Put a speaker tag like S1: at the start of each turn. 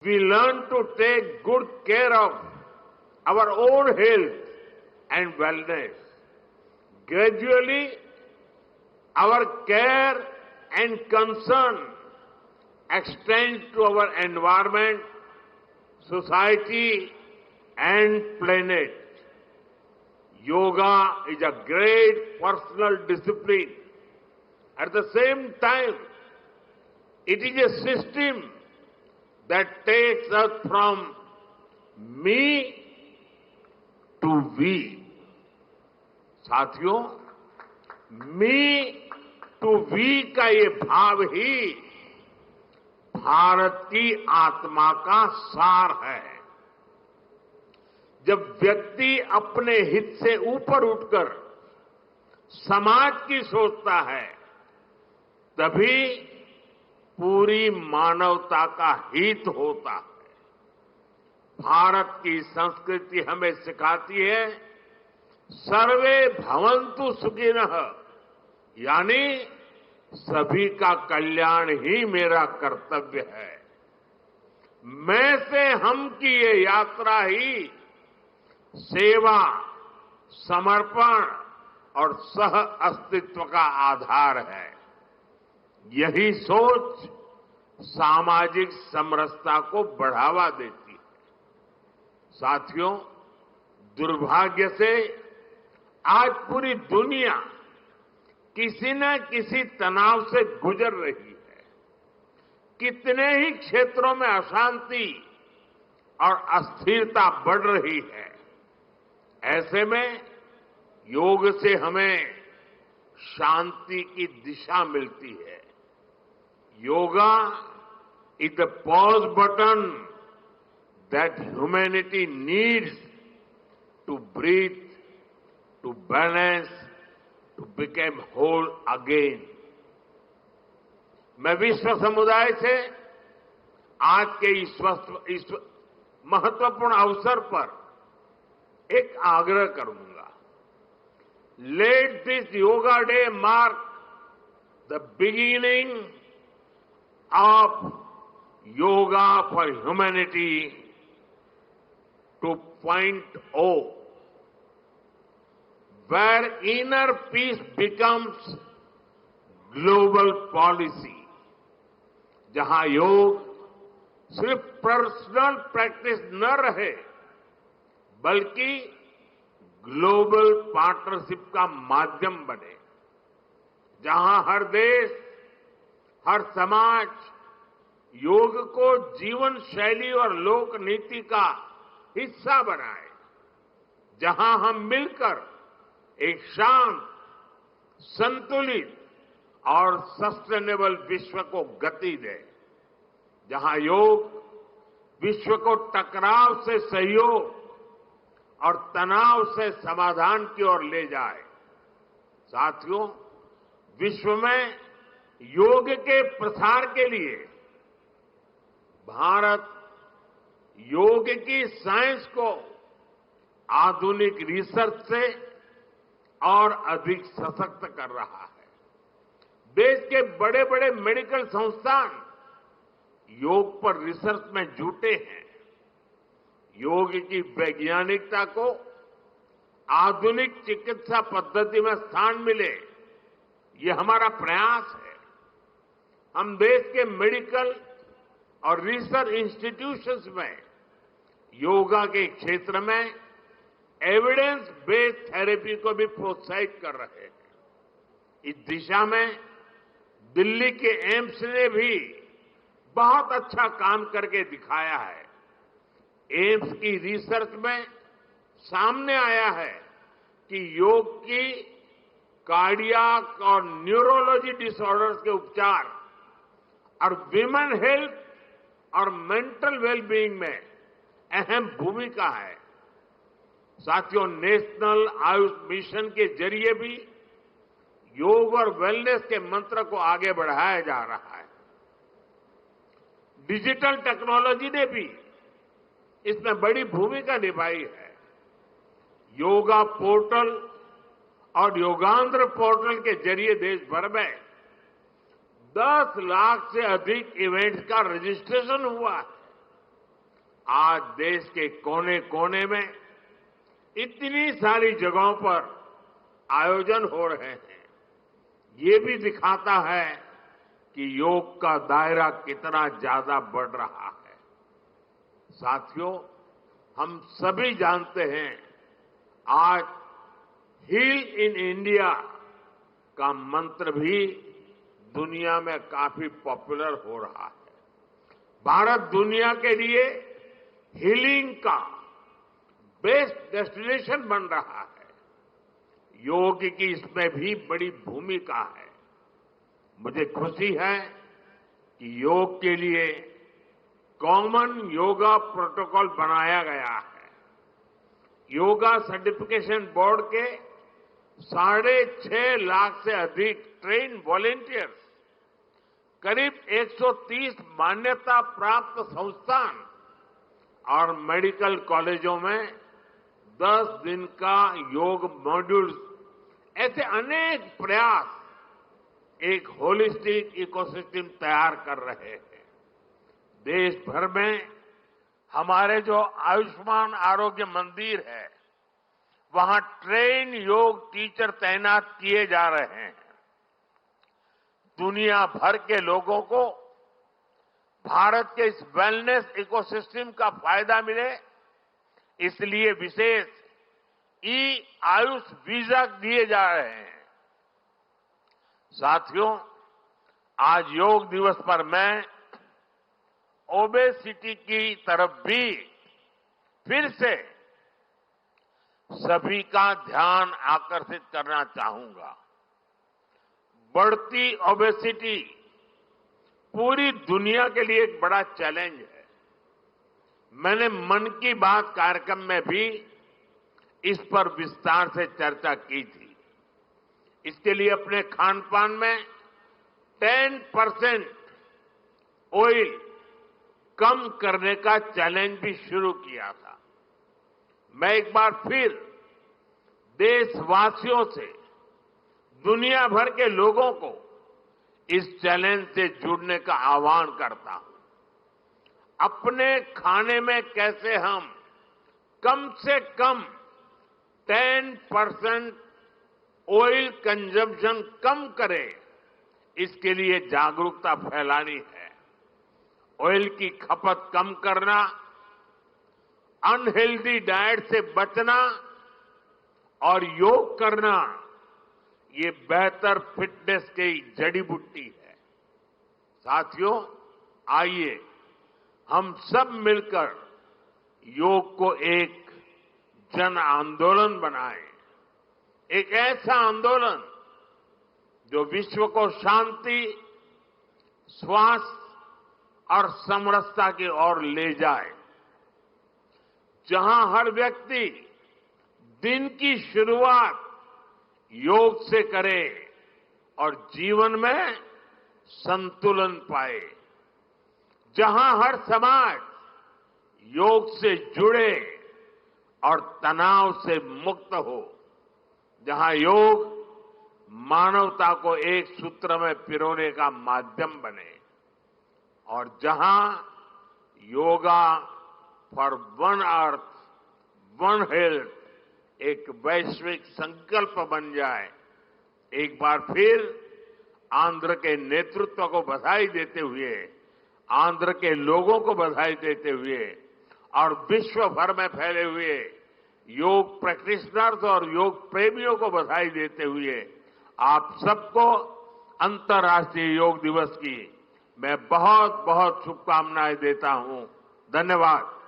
S1: We learn to take good care of our own health and wellness. Gradually, our care and concern extends to our environment, society, and planet. Yoga is a great personal discipline. At the same time, it is a system that takes us from me to we. साथियों, मी to we का ये भाव ही भारत की आत्मा का सार है। जब व्यक्ति अपने हित से ऊपर उठकर समाज की सोचता है, तभी पूरी मानवता का हित होता है। भारत की संस्कृति हमें सिखाती है सर्वे भवन्तु सुखिनः, यानी सभी का कल्याण ही मेरा कर्तव्य है। मैं से हम की ये यात्रा ही सेवा, समर्पण और सह अस्तित्व का आधार है। यही सोच सामाजिक समरसता को बढ़ावा देती है। साथियों, दुर्भाग्य से आज पूरी दुनिया किसी न किसी तनाव से गुजर रही है। कितने ही क्षेत्रों में अशांति और अस्थिरता बढ़ रही है। ऐसे में योग से हमें शांति की दिशा मिलती है। Yoga is the pause button that humanity needs to breathe, to balance, to become whole again. मैं विश्व समुदाय से आज के इस महत्वपूर्ण अवसर पर एक आग्रह करूंगा। Let this yoga day mark the beginning of Yoga for Humanity 2.0, where inner peace becomes global policy, जहां योग सिर्फ पर्सनल प्रैक्टिस न रहे, बल्कि ग्लोबल पार्टनरशिप का माध्यम बने, जहां हर देश, हर समाज योग को जीवन शैली और लोक नीति का हिस्सा बनाए, जहां हम मिलकर एक शांत, संतुलित और सस्टेनेबल विश्व को गति दें, जहां योग विश्व को टकराव से सहयोग और तनाव से समाधान की ओर ले जाए। साथियों, विश्व में योग के प्रसार के लिए भारत योग की साइंस को आधुनिक रिसर्च से और अधिक सशक्त कर रहा है। देश के बड़े बड़े मेडिकल संस्थान योग पर रिसर्च में जुटे हैं। योग की वैज्ञानिकता को आधुनिक चिकित्सा पद्धति में स्थान मिले, ये हमारा प्रयास है। हम देश के मेडिकल और रिसर्च इंस्टीट्यूशंस में योगा के क्षेत्र में एविडेंस बेस्ड थेरेपी को भी प्रोत्साहित कर रहे हैं। इस दिशा में दिल्ली के एम्स ने भी बहुत अच्छा काम करके दिखाया है। एम्स की रिसर्च में सामने आया है कि योग की कार्डियक और न्यूरोलॉजी डिसऑर्डर्स के उपचार और विमेन हेल्थ और मेंटल वेलबीइंग में अहम भूमिका है। साथियों, नेशनल आयुष मिशन के जरिए भी योग और वेलनेस के मंत्र को आगे बढ़ाया जा रहा है। डिजिटल टेक्नोलॉजी ने भी इसमें बड़ी भूमिका निभाई है। योगा पोर्टल और योगांध्र पोर्टल के जरिए देश भर में 10 लाख से अधिक इवेंट्स का रजिस्ट्रेशन हुआ है। आज देश के कोने कोने में इतनी सारी जगहों पर आयोजन हो रहे हैं, ये भी दिखाता है कि योग का दायरा कितना ज्यादा बढ़ रहा है। साथियों, हम सभी जानते हैं आज हील इन इंडिया का मंत्र भी दुनिया में काफी पॉपुलर हो रहा है। भारत दुनिया के लिए हीलिंग का बेस्ट डेस्टिनेशन बन रहा है। योग की इसमें भी बड़ी भूमिका है। मुझे खुशी है कि योग के लिए कॉमन योगा प्रोटोकॉल बनाया गया है। योगा सर्टिफिकेशन बोर्ड के 6.5 लाख से अधिक ट्रेन वॉलेंटियर्स, करीब 130 मान्यता प्राप्त संस्थान और मेडिकल कॉलेजों में 10 दिन का योग मॉड्यूल्स, ऐसे अनेक प्रयास एक होलिस्टिक इकोसिस्टम तैयार कर रहे हैं। देश भर में हमारे जो आयुष्मान आरोग्य मंदिर है, वहां ट्रेन योग टीचर तैनात किए जा रहे हैं। दुनिया भर के लोगों को भारत के इस वेलनेस इकोसिस्टम का फायदा मिले, इसलिए विशेष ई आयुष वीजा दिए जा रहे हैं। साथियों, आज योग दिवस पर मैं ओबेसिटी की तरफ भी फिर से सभी का ध्यान आकर्षित करना चाहूंगा। बढ़ती ओबेसिटी पूरी दुनिया के लिए एक बड़ा चैलेंज है। मैंने मन की बात कार्यक्रम में भी इस पर विस्तार से चर्चा की थी। इसके लिए अपने खान पान में 10% ऑयल कम करने का चैलेंज भी शुरू किया था। मैं एक बार फिर देशवासियों से, दुनिया भर के लोगों को इस चैलेंज से जुड़ने का आह्वान करता हूं। अपने खाने में कैसे हम कम से कम 10% ऑयल कंजम्पशन कम करें, इसके लिए जागरूकता फैलानी है। ऑयल की खपत कम करना, अनहेल्दी डाइट से बचना और योग करना, ये बेहतर फिटनेस की जड़ी बूटी है। साथियों, आइए हम सब मिलकर योग को एक जन आंदोलन बनाएं, एक ऐसा आंदोलन जो विश्व को शांति, स्वास्थ्य और समरसता की ओर ले जाए, जहां हर व्यक्ति दिन की शुरुआत योग से करे और जीवन में संतुलन पाए, जहां हर समाज योग से जुड़े और तनाव से मुक्त हो, जहां योग मानवता को एक सूत्र में पिरोने का माध्यम बने, और जहां yoga for one earth one health एक वैश्विक संकल्प बन जाए। एक बार फिर आंध्र के नेतृत्व को बधाई देते हुए, आंध्र के लोगों को बधाई देते हुए और विश्व भर में फैले हुए योग प्रैक्टिशनर्स और योग प्रेमियों को बधाई देते हुए आप सबको अंतर्राष्ट्रीय योग दिवस की मैं बहुत बहुत शुभकामनाएं देता हूं। धन्यवाद।